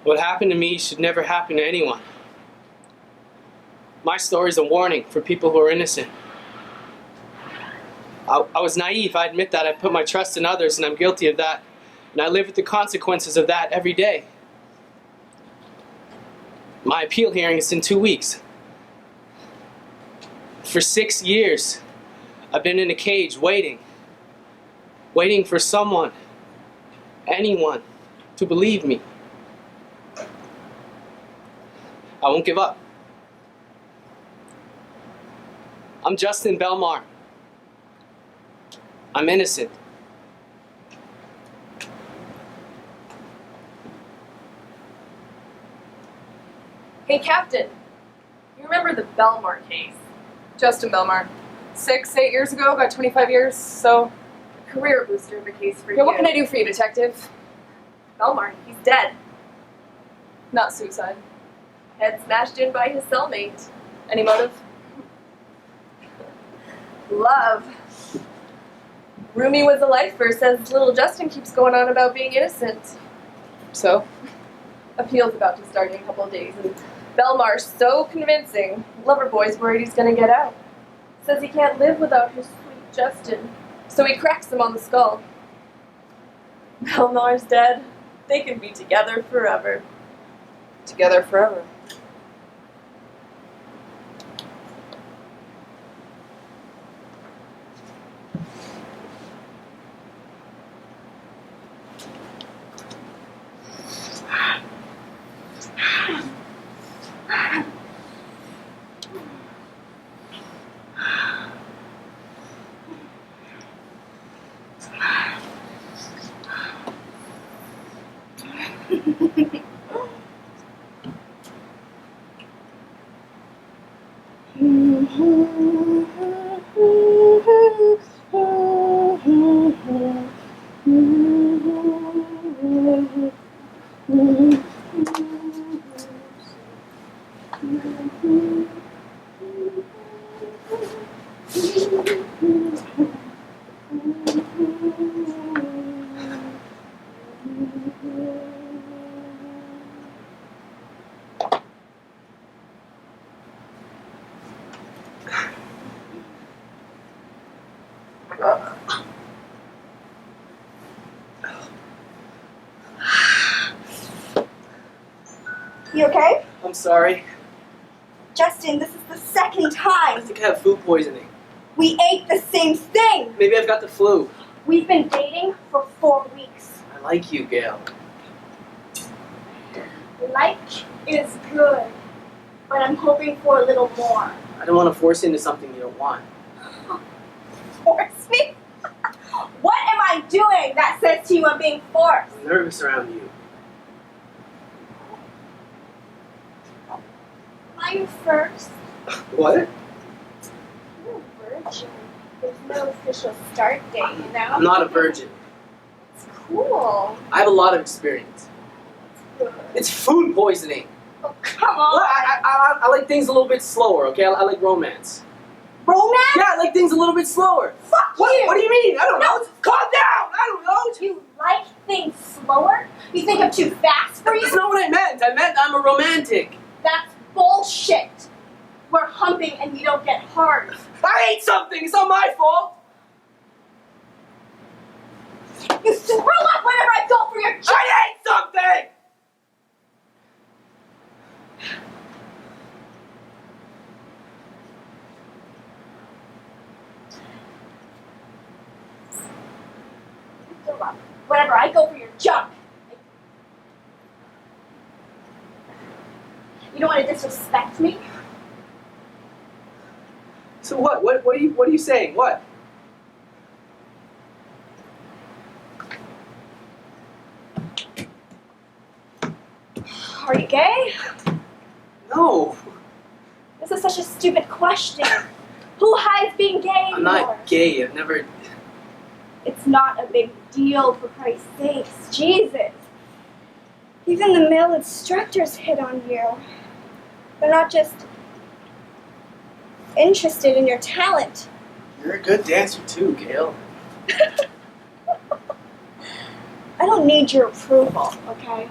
What happened to me should never happen to anyone. My story is a warning for people who are innocent. I was naive, I admit that. I put my trust in others, and I'm guilty of that. And I live with the consequences of that every day. My appeal hearing is in 2 weeks. For 6 years, I've been in a cage waiting for someone, anyone, to believe me. I won't give up. I'm Justin Belmar. I'm innocent. Hey, Captain. You remember the Belmar case? Justin Belmar. 6, 8 years ago, got 25 years, so... Career booster of a case for you. Yeah, what can I do for you, detective? Belmar, he's dead. Not suicide. Head smashed in by his cellmate. Any motive? Love. Rumi was a lifer, says little Justin keeps going on about being innocent. So? Appeal's about to start in a couple of days, and Belmar's so convincing, Loverboy's worried he's gonna get out. Says he can't live without his sweet Justin, so he cracks him on the skull. Belmar's dead. They can be together forever. Together forever. You okay? I'm sorry. Justin, this is the second I time. think I have food poisoning. We ate the same thing. Maybe I've got the flu. We've been dating for 4 weeks. I like you, Gail. Like is good, but I'm hoping for a little more. I don't want to force you into something you don't want. Force me? What am I doing that says to you I'm being forced? I'm nervous around you. I'm first. What? You're a virgin. There's no official start date, you know? I'm not a virgin. It's cool. I have a lot of experience. Good. It's food poisoning. Oh, come Well, on. I like things a little bit slower, okay? I like romance. Romance? Yeah, I like things a little bit slower. Fuck What? you. What do you mean? I don't know. Calm down. I don't know. You like things slower? You think I'm too fast for you? That's not what I meant. I meant I'm a romantic. That's bullshit. We're humping and you don't get hard. I ate something. It's not my fault. You throw up whenever I go for your job. I ate something. You throw up whenever I go for your junk. You don't want to disrespect me? So what? What are you saying? What? Are you gay? No. This is such a stupid question. Who hides being gay I'm anymore? not gay. I've never. It's not a big deal, for Christ's sakes. Jesus. Even the male instructors hit on you. They're not just interested in your talent. You're a good dancer too, Gail. I don't need your approval, okay?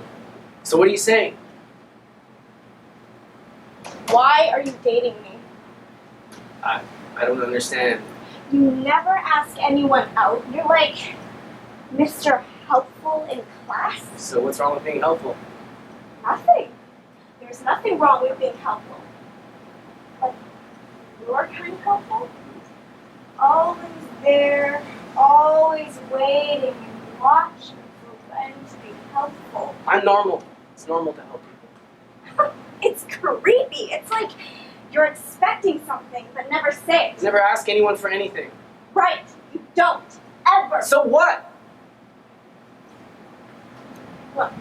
So what are you saying? Why are you dating me? I don't understand. You never ask anyone out. You're like Mr. Helpful in class. So what's wrong with being helpful? Nothing. There's nothing wrong with being helpful. But your kind of helpful? Always there, always waiting and watching for when to be helpful. I'm normal. It's normal to help people. It's creepy. It's like you're expecting something but never say it. Never ask anyone for anything. Right. You don't. Ever. So what? Look,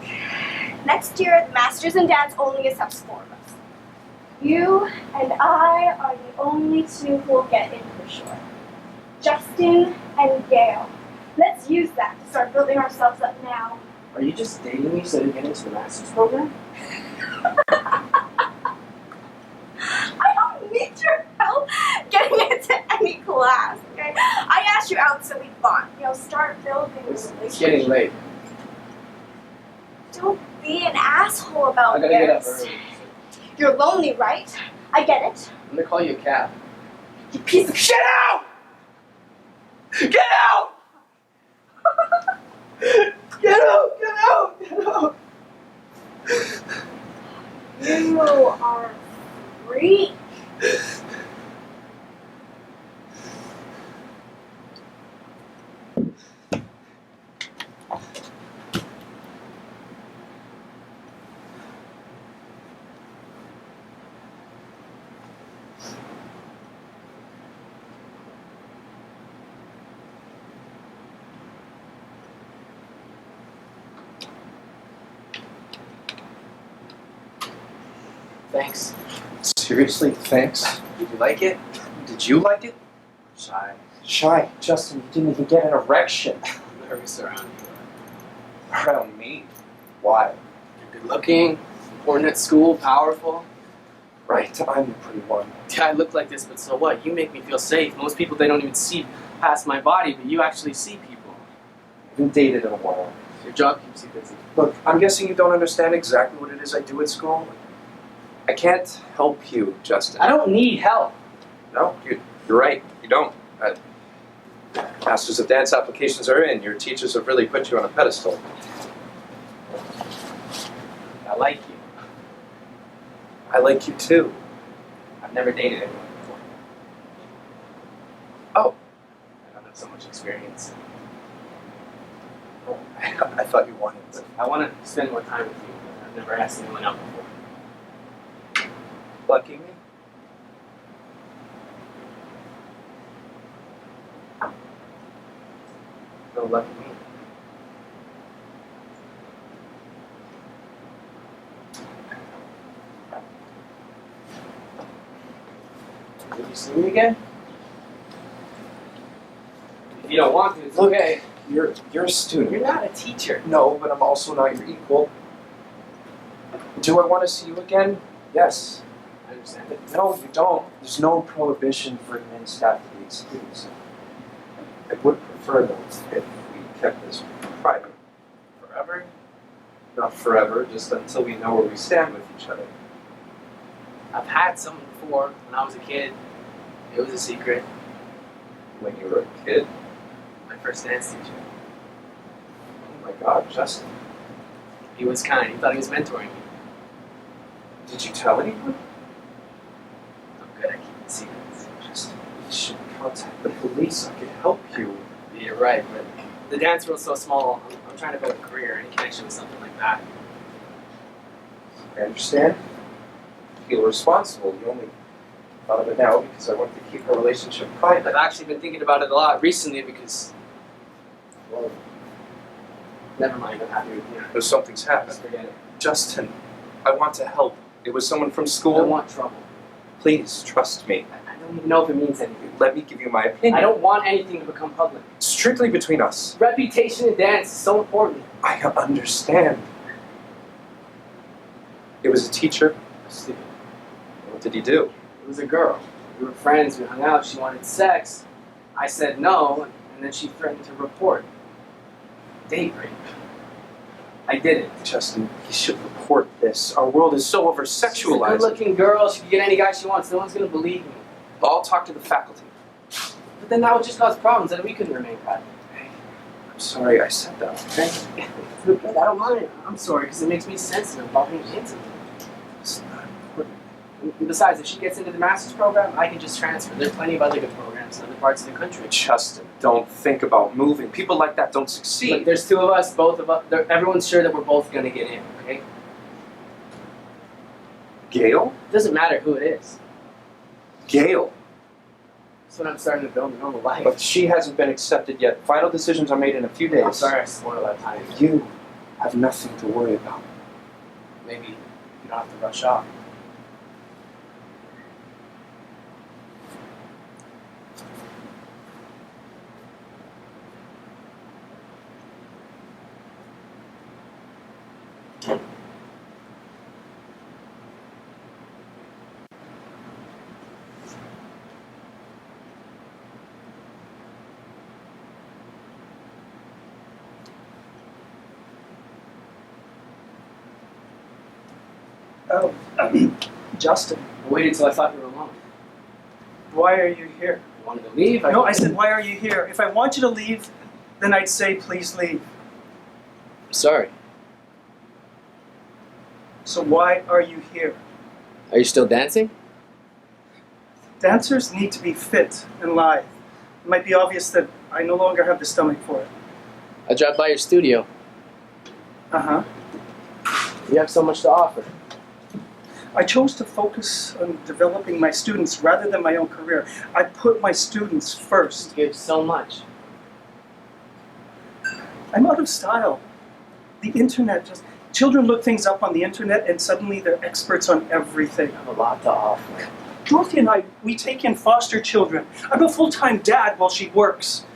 next year the Masters in Dance only accepts 4 of us. You and I are the only 2 who will get in for sure. Justin and Gail. Let's use that to start building ourselves up now. Are you just dating me so you get into the master's program? I don't need your help getting into any class, okay? I asked you out so we bond. Start building a relationship. It's getting late. Don't be an asshole about I gotta get up this. early. You're lonely, right? I get it. I'm gonna call you a cab. You piece of Get out! Get out! Get out! Get out! Get out! You are a freak. Thanks. Seriously, thanks. Did you like it? Did you like it? Shy. Shy, Justin, you didn't even get an erection. I'm nervous around you. Around me? Why? You're good looking, important at school, powerful. Right, I'm the pretty one. Yeah, I look like this, but so what? You make me feel safe. Most people, they don't even see past my body, but you actually see people. I haven't dated in a while. Your job keeps you busy. Look, I'm guessing you don't understand exactly what it is I do at school. I can't help you, Justin. I don't need help. No, you're right. You don't. Masters of Dance applications are in. Your teachers have really put you on a pedestal. I like you. I like you too. I've never dated anyone before. Oh. I don't have so much experience. I thought you wanted to. I want to spend more time with you. I've never asked anyone out before. Lucky me. No lucky me. Will you see me again? If you don't want to, it's Look, okay. You're a student. You're not a teacher. No, but I'm also not your equal. Do I want to see you again? Yes. I understand. No, you don't. There's no prohibition for admin staff to be excused. I would prefer, though, if we kept this private. Forever? Not forever, just until we know where we stand with each other. I've had someone before when I was a kid. It was a secret. When you were a kid? My first dance teacher. Oh my God, Justin. He was kind. He thought he was mentoring me. Did you tell anyone? I'm good at keeping secrets. Justin, you should contact the police. I could help you. You're right, but the dance world's so small. I'm trying to build a career. Any connection with something like that. I understand. You feel responsible. You only thought of it now because I wanted to keep our relationship private. I've actually been thinking about it a lot recently because, well, never mind. I'm happy with you. Because something's happened. Just forget it. Justin, I want to help. It was someone from I school. don't want trouble. Please, trust me. I don't even know if it means anything. Let me give you my opinion. I don't want anything to become public. Strictly between us. Reputation in dance is so important. I understand. It was a teacher. Stupid. What did he do? It was a girl. We were friends, we hung out, she wanted sex. I said no, and then she threatened to report. Date rape. I didn't. Justin, you should report this. Our world is so She's a over-sexualized. good-looking girl. She can get any guy she wants. No one's gonna believe me. I'll talk to the faculty. But then that would just cause problems, and we couldn't remain private. I'm sorry I said that, okay? It's okay. I don't mind it. I'm sorry, because it makes me sensitive about being intimate. It's not important. And besides, if she gets into the master's program, I can just transfer. There's plenty of other good programs in other parts of the country. Justin, don't think about moving. People like that don't succeed. Look, there's two of us, both of us. Everyone's sure that we're both gonna get in, okay? Gail? It doesn't matter who it is. Gail. That's when I'm starting to build a normal life. But she hasn't been accepted yet. Final decisions are made in a few days. I'm sorry I spoiled our time. You have nothing to worry about. Maybe you don't have to rush off. Oh, Justin, I waited until I thought you were alone. why are you here? You wanted to leave? No, I said, why are you here? If I want you to leave, then I'd say, please leave. I'm sorry. So why are you here? Are you still dancing? Dancers need to be fit and lithe. It might be obvious that I no longer have the stomach for it. I dropped by your studio. Uh-huh. You have so much to offer. I chose to focus on developing my students rather than my own career. I put my students first. You give so much. I'm out of style. The internet just... Children look things up on the internet and suddenly they're experts on everything. You have a lot to offer. Dorothy and I, we take in foster children. I'm a full-time dad while she works.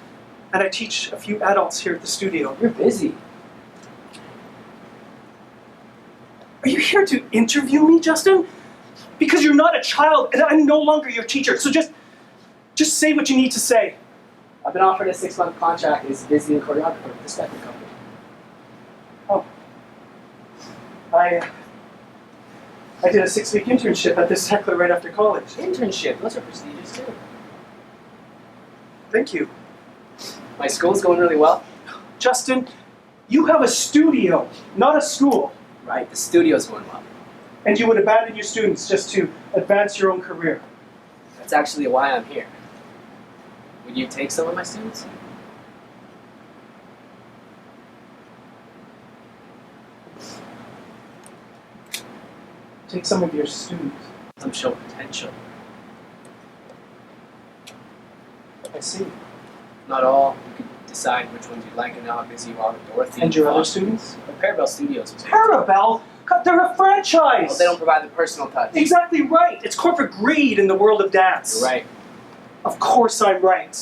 And I teach a few adults here at the studio. You're busy. Are you here to interview me, Justin? Because you're not a child and I'm no longer your teacher. So just say what you need to say. I've been offered a 6-month contract as Disney choreographer with the Spectre Company. Oh. I did a 6-week internship at this heckler right after college. Internship, those are prestigious too. Thank you. My school's going really well. Justin, you have a studio, not a school. Right, the studio's going well. And you would abandon your students just to advance your own career. That's actually why I'm here. Would you take some of my students? Take some of your students. Some show potential. I see. Not all. You could decide which ones you like and how busy you are with Dorothy. And your other Fox. students? But Parabel Studios was Parabel? God, they're a franchise! Well, they don't provide the personal touch. Exactly right. It's corporate greed in the world of dance. You're right. Of course I'm right.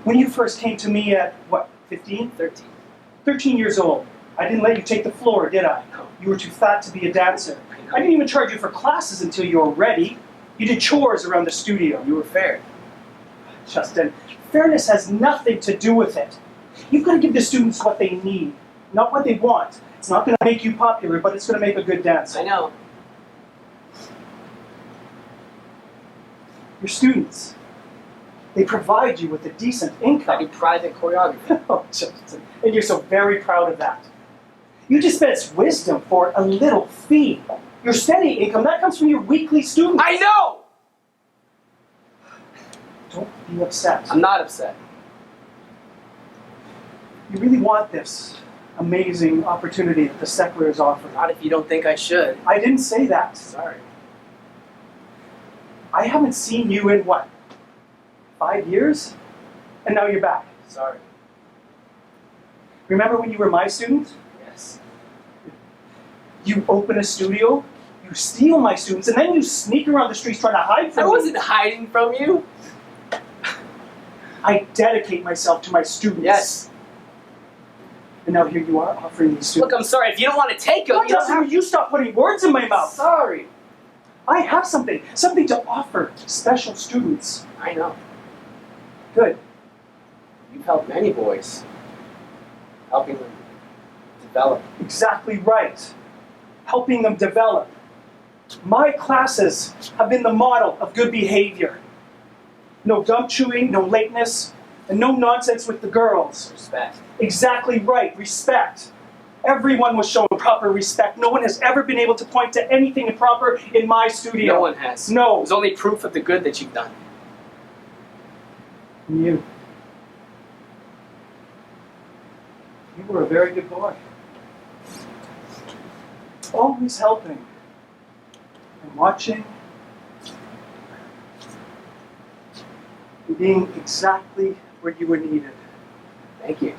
When you first came to me at, what, 15? 13. 13 years old, I didn't let you take the floor, did I? No. You were too fat to be a dancer. I didn't even charge you for classes until you were ready. You did chores around the studio. You were fair. Justin, fairness has nothing to do with it. You've got to give the students what they need, not what they want. It's not going to make you popular, but it's going to make a good dancer. I know. Your students, they provide you with a decent I do income. private choreography. Oh, Justin, and you're so very proud of that. You dispense wisdom for a little fee. Your steady income, that comes from your weekly students. I know! Don't be upset. I'm not upset. You really want this amazing opportunity that the secular is offering. Not if you don't think I should. I didn't say that. Sorry. I haven't seen you in what, 5 years? And now you're back. Sorry. Remember when you were my student? Yes. You open a studio, you steal my students, and then you sneak around the streets trying to hide I from me. wasn't hiding from you. I dedicate myself to my students. Yes. And now here you are offering these students. Look, I'm sorry. If you don't want to take them, Look, you don't Justin, have will you stop putting words in my mouth? Sorry. I have something to offer special students. I know. Good. You've helped many boys. Helping them develop. Exactly right. Helping them develop. My classes have been the model of good behavior. No gum chewing, no lateness, and no nonsense with the girls. Respect. Exactly right, respect. Everyone was shown proper respect. No one has ever been able to point to anything improper in my studio. No one has. No. There's only proof of the good that you've done. You. You were a very good boy. Always helping. And watching. And being exactly where you were needed. Thank you.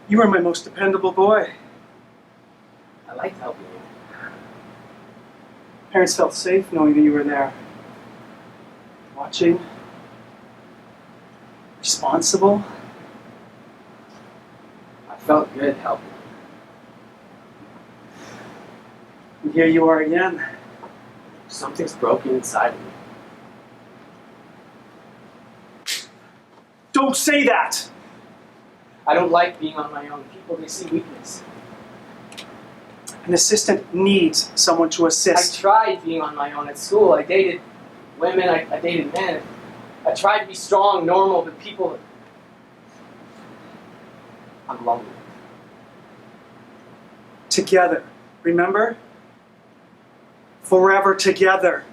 You were my most dependable boy. I liked helping you. Parents felt safe knowing that you were there. Watching. Responsible. I felt good helping. And here you are again. Something's broken inside of me. Don't say that! I don't like being on my own. People, they see weakness. An assistant needs someone to I assist. tried being on my own at school. I dated women, I dated men. I tried to be strong, normal, but people... I'm lonely. Together. Remember? Forever together.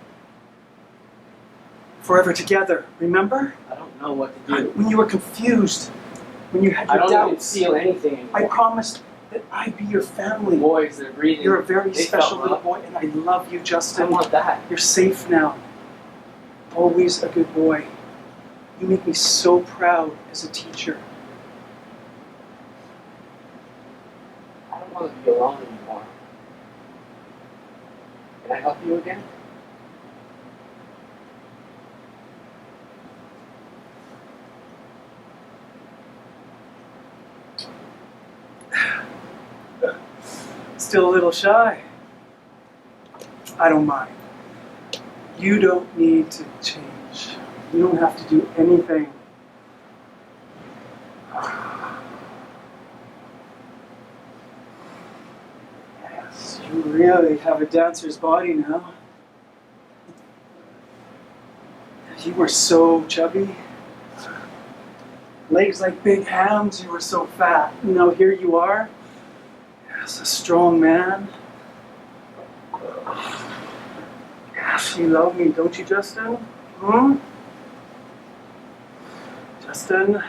Forever together. Remember? I don't know what to do. When you were confused. When you had I your don't even doubts. feel anything anymore. I promised that I'd be your family. Boys, they're breathing. You're a very They special felt little love. boy, and I love you, I Justin. want that. You're safe now. Always a good boy. You make me so proud as a teacher. I don't want to be alone anymore. Can I help you again? Still a little shy. I don't mind. You don't need to change. You don't have to do anything. Yes, you really have a dancer's body now. You were so chubby. Legs like big hams, you were so fat. Now here you are. Yes, a strong man. Yes, you love me, don't you, Justin? Hmm? Justin?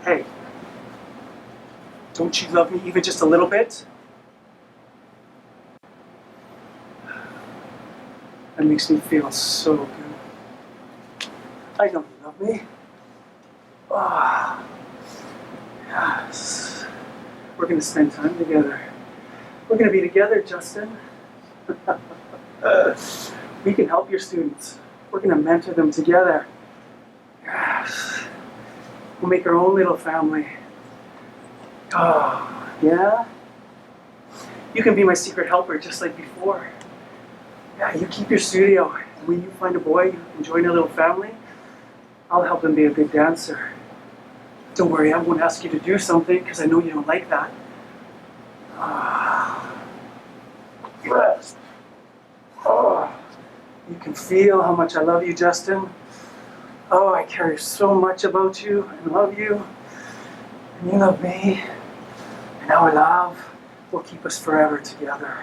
Hey. Don't you love me even just a little bit? That makes me feel so good. I know you love me. Ah. Yes. We're going to spend time together. We're going to be together, Justin. We can help your students. We're going to mentor them together. Yes. We'll make our own little family. Oh, yeah? You can be my secret helper just like before. Yeah, you keep your studio. And when you find a boy who can join our little family, I'll help him be a good dancer. Don't worry, I won't ask you to do something because I know you don't like that. Yes. Oh, you can feel how much I love you, Justin. Oh, I care so much about you and love you. And you love me. And our love will keep us forever together.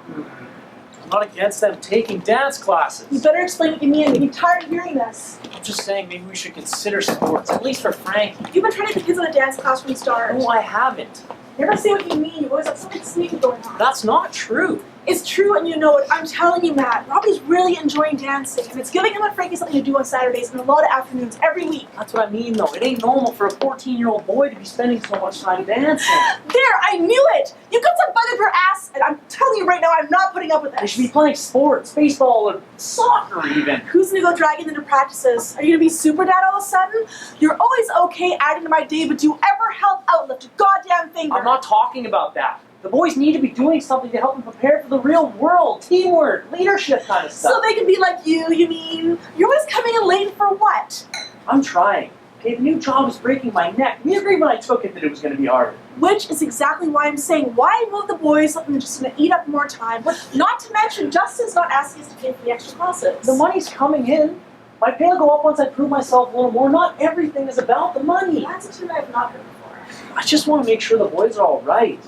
I'm not against them taking dance classes. You better explain what you mean. I'm getting tired of hearing this. I'm just saying maybe we should consider sports, at least for Frankie. You've been trying to get kids in a dance class from the start. No, I haven't. Never say what you mean. You always have something sneaky going on. That's not true. It's true and you know it. I'm telling you, Matt. Robbie's really enjoying dancing, and it's giving him and Frankie something to do on Saturdays and a lot of afternoons every week. That's what I mean, though. It ain't normal for a 14-year-old boy to be spending so much time dancing. There, I knew it! You got some bug up your ass, and I'm telling you right now, I'm not putting up with They this. should be playing sports, baseball, or soccer even. Who's gonna go dragging them to practices? Are you gonna be super dad all of a sudden? You're always okay adding to my day, but do you ever help out? Lift a goddamn finger. I'm not talking about that. The boys need to be doing something to help them prepare for the real world. Teamwork, leadership kind of stuff. So they can be like you mean? You're always coming in late for what? I'm trying. Okay, the new job is breaking my neck. We agreed when I took it that it was going to be harder. Which is exactly why I'm saying, why move the boys? Let them just gonna eat up more time. But not to mention, Justin's not asking us to pay for the extra classes. The money's coming in. My pay will go up once I prove myself a little more. Not everything is about the money. That's a tune I've not heard before. I just want to make sure the boys are all right.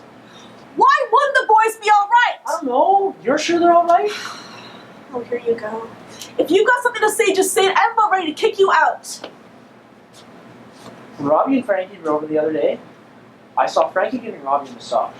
Why wouldn't the boys be all right? I don't know. You're sure they're all right? Oh, here you go. If you got something to say, just say it. I'm about ready to kick you out. When Robbie and Frankie were over the other day, I saw Frankie giving Robbie a massage.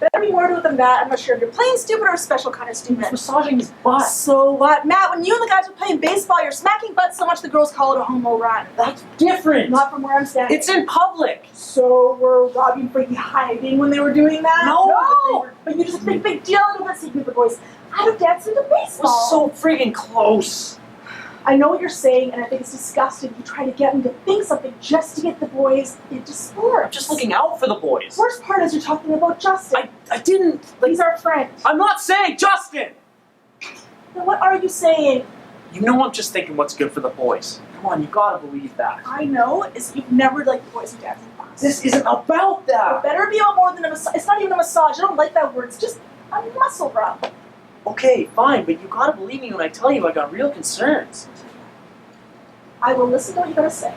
Better be more to it than that. I'm not sure if you're playing stupid or a special kind of He stupid. was massaging his butt. So what? Matt, when you and the guys were playing baseball, you're smacking butts so much the girls call it a homo run. That's different. Not from where I'm standing. It's in public. So were Robbie and Frankie hiding when they were doing that? No, But you just made a big deal out of it, secret the boys out of dancing to It baseball. was so friggin' close. I know what you're saying, and I think it's disgusting. You try to get them to think something just to get the boys into sports. I'm just looking out for the boys. Worst part is you're talking about Justin. I didn't. He's our friend. I'm not saying Justin. Then what are you saying? You know I'm just thinking what's good for the boys. Come on, you gotta believe that. I know is you've never liked the boys and dancing class. This isn't about It that. better be about more than a massage. It's not even a massage. I don't like that word. It's just a muscle rub. Okay, fine, but you gotta believe me when I tell you I got real concerns. I will listen to what you gotta say.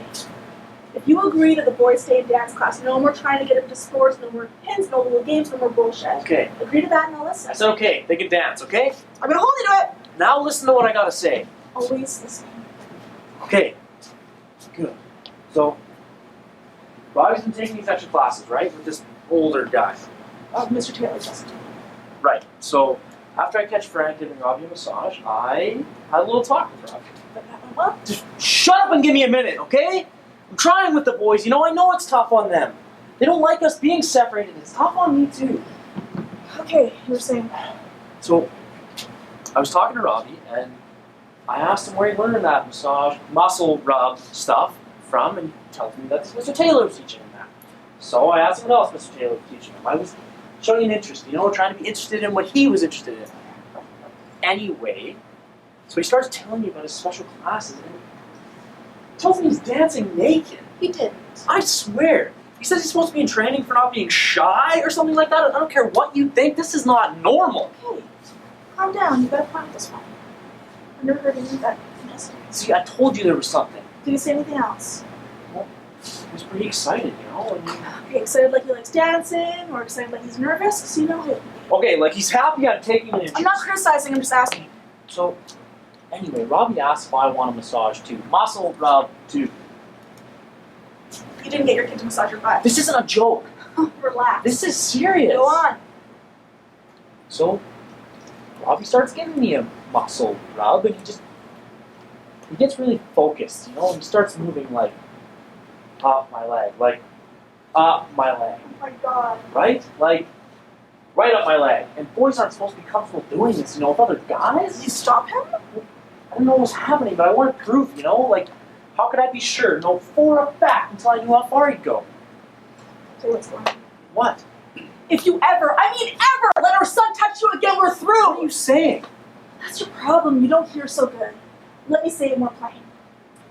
If you agree that the boys stay in dance class, no more trying to get them to sports, no more pins, no little games, no more bullshit. Okay, Agree to that and I'll listen. I said okay, they can dance, okay? I'm gonna hold you to it. Now listen to what I gotta say. Always listen. Okay, good. So, Robbie's been taking these extra classes, right? With this older guy. Mr. Taylor, Justin. Right, so after I catch Frank giving Robbie a massage, I had a little talk with Robbie. But that went well. Just shut up and give me a minute, okay? I'm trying with the boys. You know, I know it's tough on them. They don't like us being separated. It's tough on me, too. Okay, you were saying. So, I was talking to Robbie, and I asked him where he learned that massage, muscle rub stuff from, and he tells me that Mr. Taylor was teaching him that. So I asked him what else Mr. Taylor was teaching him. I was showing an interest, you know, trying to be interested in what he was interested in. Anyway, so he starts telling me about his special classes, and tells me he's dancing naked. He didn't. I swear. He says he's supposed to be in training for not being shy or something like that. I don't care what you think. This is not normal. Hey, calm down. You gotta practice one. I've never heard anything that interesting. See, I told you there was something. Did he say anything else? He was pretty excited, you know? Okay, excited like he likes dancing, or excited like he's nervous? Because you know him. Okay, like he's happy I'm taking an interest. I'm not criticizing, I'm just asking. So, anyway, Robbie asked if I want a massage too. Muscle rub too. You didn't get your kid to massage your butt. This isn't a joke. Relax. This is serious. Go on. So, Robbie starts giving me a muscle rub, and he gets really focused, you know, and he starts moving like up my leg, like up my leg, Oh my god. right? Like right up my leg. And boys aren't supposed to be comfortable doing this, you know, with other guys. Did you stop him? I don't know what was happening, but I wanted proof, you know, like how could I be sure? No, for a fact until I knew how far he'd go. Say what's going on. What? If you ever, I mean ever, let our son touch you again, we're through! What are you saying? That's your problem, you don't hear so good. Let me say it more plain.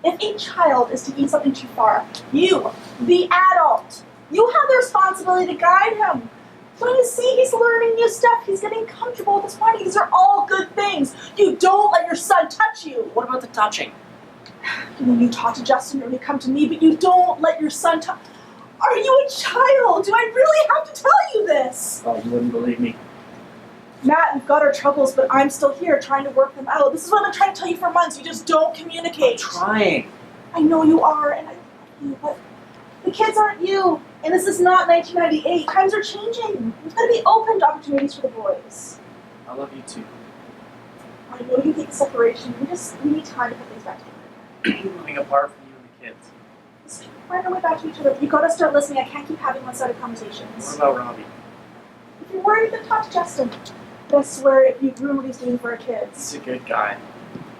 If a child is taking something too far, you, the adult, you have the responsibility to guide him. When you see he's learning new stuff, he's getting comfortable with his body, these are all good things. You don't let your son touch you. What about the touching? You know, you talk to Justin or you come to me, but you don't let your son touch. Are you a child? Do I really have to tell you this? Oh, you wouldn't believe me. Matt, we've got our troubles, but I'm still here trying to work them out. This is what I've been trying to tell you for months. You just don't communicate. I'm trying. I know you are, and I love you, but the kids aren't you. And this is not 1998. Times are changing. We've got to be open to opportunities for the boys. I love you too. I know you hate the separation. We need time to put things back together. Living apart from you and the kids. Let's find our way back to each other. You got to start listening. I can't keep having one-sided What conversations. about Robbie? If you're worried, then talk to Justin. But I swear, if you ruin what he's doing for our kids, He's a good guy.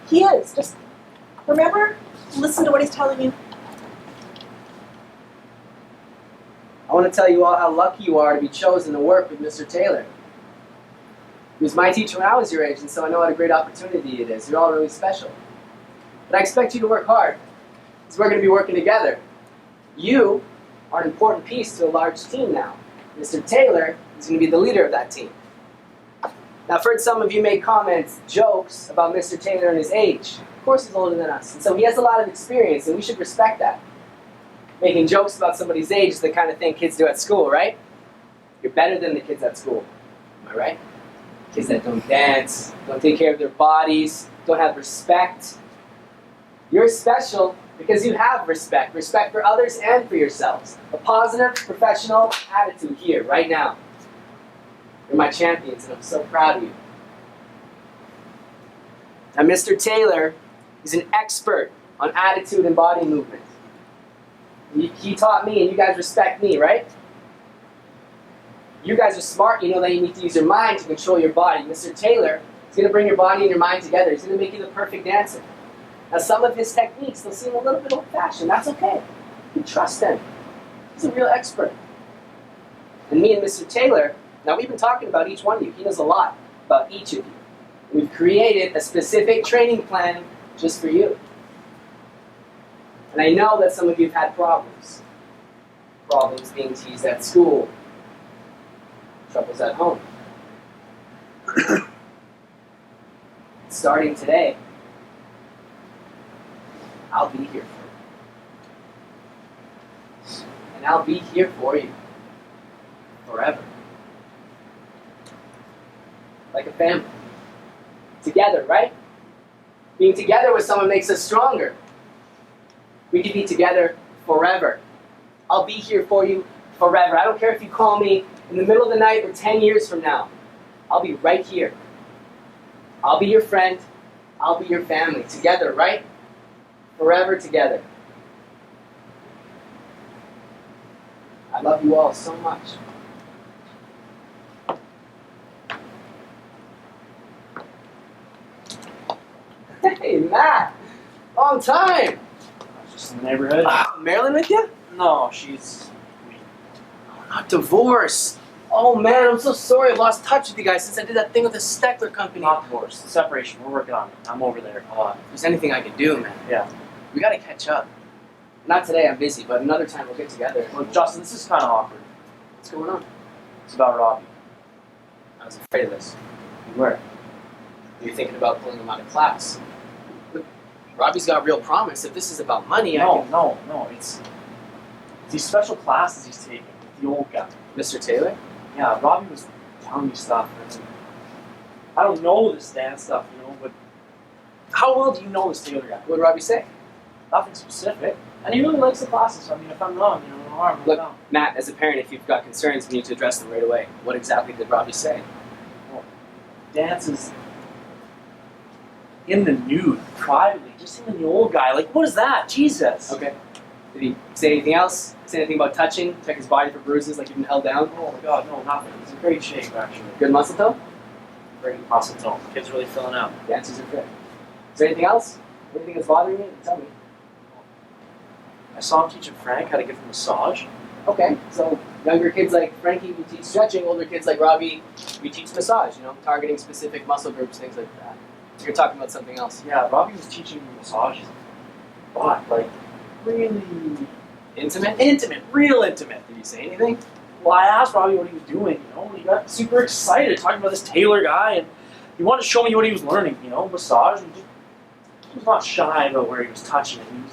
he is. Just remember, listen to what he's telling you. I want to tell you all how lucky you are to be chosen to work with Mr. Taylor. He was my teacher when I was your age, and so I know what a great opportunity it is. You're all really special. But I expect you to work hard. is we're going to be working together. You are an important piece to a large team now. Mr. Taylor is going to be the leader of that team. Now, I've heard some of you make comments, jokes about Mr. Taylor and his age. Of course he's older than us, and so he has a lot of experience, and we should respect that. Making jokes about somebody's age is the kind of thing kids do at school, right? You're better than the kids at school. Am I right? Kids that don't dance, don't take care of their bodies, don't have respect. You're special because you have respect. Respect for others and for yourselves. A positive, professional attitude here, right now. You're my champions, and I'm so proud of you. Now, Mr. Taylor is an expert on attitude and body movement. He taught me, and you guys respect me, right? You guys are smart. You know that you need to use your mind to control your body. Mr. Taylor is going to bring your body and your mind together. He's going to make you the perfect dancer. Now, some of his techniques, they'll seem a little bit old-fashioned. That's okay. You trust him. He's a real expert. And me and Mr. Taylor, now we've been talking about each one of you. He knows a lot about each of you. We've created a specific training plan just for you. And I know that some of you have had problems. Problems being teased at school. Troubles at home. Starting today, I'll be here for you. And I'll be here for you. Forever. Like a family. Together, right? Being together with someone makes us stronger. We can be together forever. I'll be here for you forever. I don't care if you call me in the middle of the night or 10 years from now. I'll be right here. I'll be your friend. I'll be your family. Together, right? Forever together. I love you all so much. Hey, Matt! Long time! Just in the neighborhood. Marilyn with you? No, she's... Not divorced. Oh man, I'm so sorry. I've lost touch with you guys since I did that thing with the Steckler company. Not divorced. Separation. We're working on it. I'm over there. If there's anything I can do, man. Yeah. We gotta catch up. Not today, I'm busy, but another time we'll get together. Well, Justin, this is kind of awkward. What's going on? It's about Robbie. I was afraid of this. You were. You're thinking about pulling him out of class. Look, Robbie's got real promise. If this is about money, No. It's these special classes he's taking with the old guy. Mr. Taylor? Yeah, Robbie was telling me stuff. And I don't know this dance stuff, but how well do you know this Taylor guy? What did Robbie say? Nothing specific. And he really likes the classes, so if I'm wrong, no harm. Look, Matt, as a parent, if you've got concerns, we need to address them right away. What exactly did Robbie say? Well, dance is in the nude, privately, just him and the old guy. Like, what is that? Jesus. Okay. Did he say anything else? Say anything about touching? Check his body for bruises like you've been held down? Oh my God, no, nothing. He's in great shape, actually. Good muscle tone? Great muscle tone. The kid's really filling out. Dancers are fit. Is there anything else? Anything that's bothering you? Tell me. I saw him teaching Frank how to give him a massage. Okay, so younger kids like Frankie, we teach stretching. Older kids like Robbie, we teach massage, targeting specific muscle groups, things like that. You're talking about something else. Yeah, Robbie was teaching me massages. But, really Intimate? Real intimate. Did he say anything? Well, I asked Robbie what he was doing, He got super excited talking about this Taylor guy, and he wanted to show me what he was learning, massage. And he was not shy about where he was touching it. He was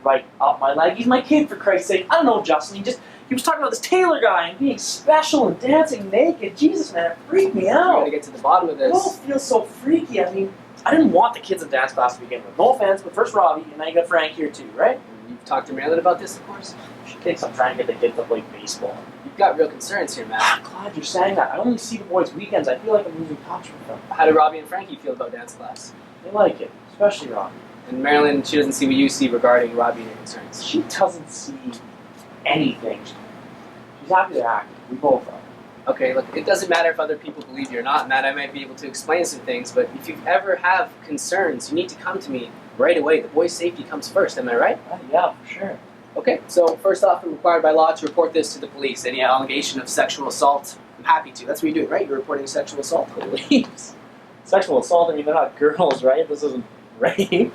right up my leg. He's my kid, for Christ's sake. I don't know, Justin. He was talking about this Taylor guy and being special and dancing naked. Jesus, man, it freaked me We out. gotta get to the bottom of It all this. feels so freaky. I didn't want the kids in dance class to begin with. No offense, but first Robbie, and now you got Frank here too, right? You've talked to Marilyn about this, of course. She thinks I'm trying to get the kids to play baseball. You've got real concerns here, Matt. I'm glad you're saying that. I only see the boys weekends. I feel like I'm losing touch with them. How do Robbie and Frankie feel about dance class? They like it, especially Robbie. And Marilyn, she doesn't see what you see regarding Robbie and your concerns. She doesn't see anything. She's happy to act. We both are. Okay, look, it doesn't matter if other people believe you or not, Matt. I might be able to explain some things, but if you ever have concerns, you need to come to me right away. The boy's safety comes first, am I right? Yeah, for sure. Okay, so first off, I'm required by law to report this to the police. Any allegation of sexual assault, I'm happy to. That's what you do, right? You're reporting sexual assault. Police? Sexual assault? They're not girls, right? This isn't rape.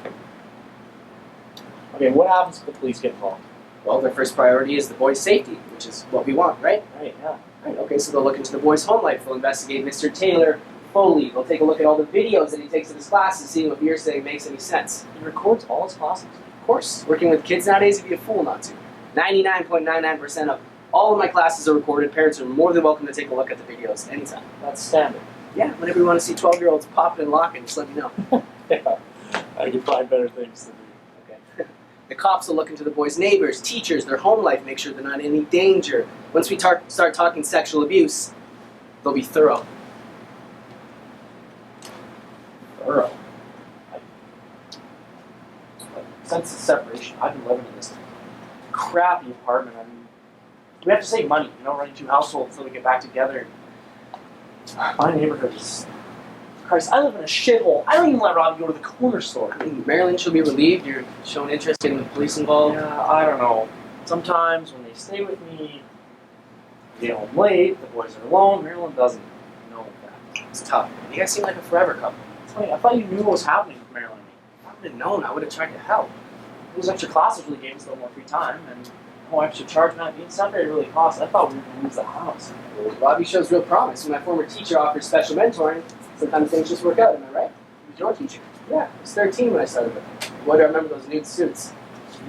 Okay, what happens if the police get involved? Well, their first priority is the boy's safety, which is what we want, right? Right, yeah. Right, okay, so they'll look into the boy's home life. They'll investigate Mr. Taylor fully. They'll take a look at all the videos that he takes in his classes, seeing what you're saying makes any sense. He records all his classes. Of course, working with kids nowadays, you'd be a fool not to. 99.99% of all of my classes are recorded. Parents are more than welcome to take a look at the videos anytime. That's standard. Yeah, whenever you want to see 12-year-olds popping and locking, just let me know. Yeah. I can find better things to do. Okay. The cops will look into the boys' neighbors, teachers, their home life, make sure they're not in any danger. Once we start talking sexual abuse, they'll be thorough. Thorough. Sense of separation. I've been living in this crappy apartment. I mean, we have to save money, running two households until we get back together. My neighborhood is... Christ, I live in a shithole. I don't even let Robbie go to the corner store. I mean, Marilyn should be relieved you're showing interest in the police involved. Yeah, I don't know. Sometimes when they stay with me, they get home late, the boys are alone. Marilyn doesn't know that. It's tough. You guys seem like a forever couple. It's funny, I thought you knew what was happening with Marilyn and me. If I would have known, I would have tried to help. Those extra classes really gave us a little more free time, and no extra charge amount being separated really cost. I thought we were going to lose the house. Well, Robbie shows real promise. When my former teacher offers special mentoring, sometimes things just work out, am I right? He was your teacher. Yeah, I was 13 when I started with him. Why do I remember those nude suits?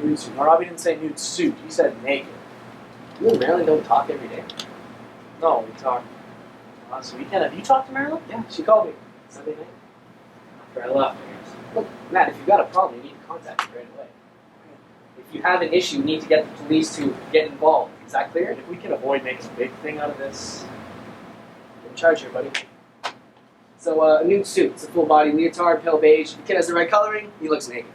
Nude suit. No, Robbie didn't say nude suit. He said naked. You and Marilyn don't talk every day. No, we talked last weekend. Have you talked to Marilyn? Yeah, she called me Sunday night. After I left, I guess. Look, Matt, if you've got a problem, you need to contact me right away. If you have an issue, you need to get the police to get involved. Is that clear? If we can avoid making a big thing out of this. You're in charge here, buddy. So, a nude suit. It's a full body leotard, pale beige. If the kid has the right coloring, he looks naked.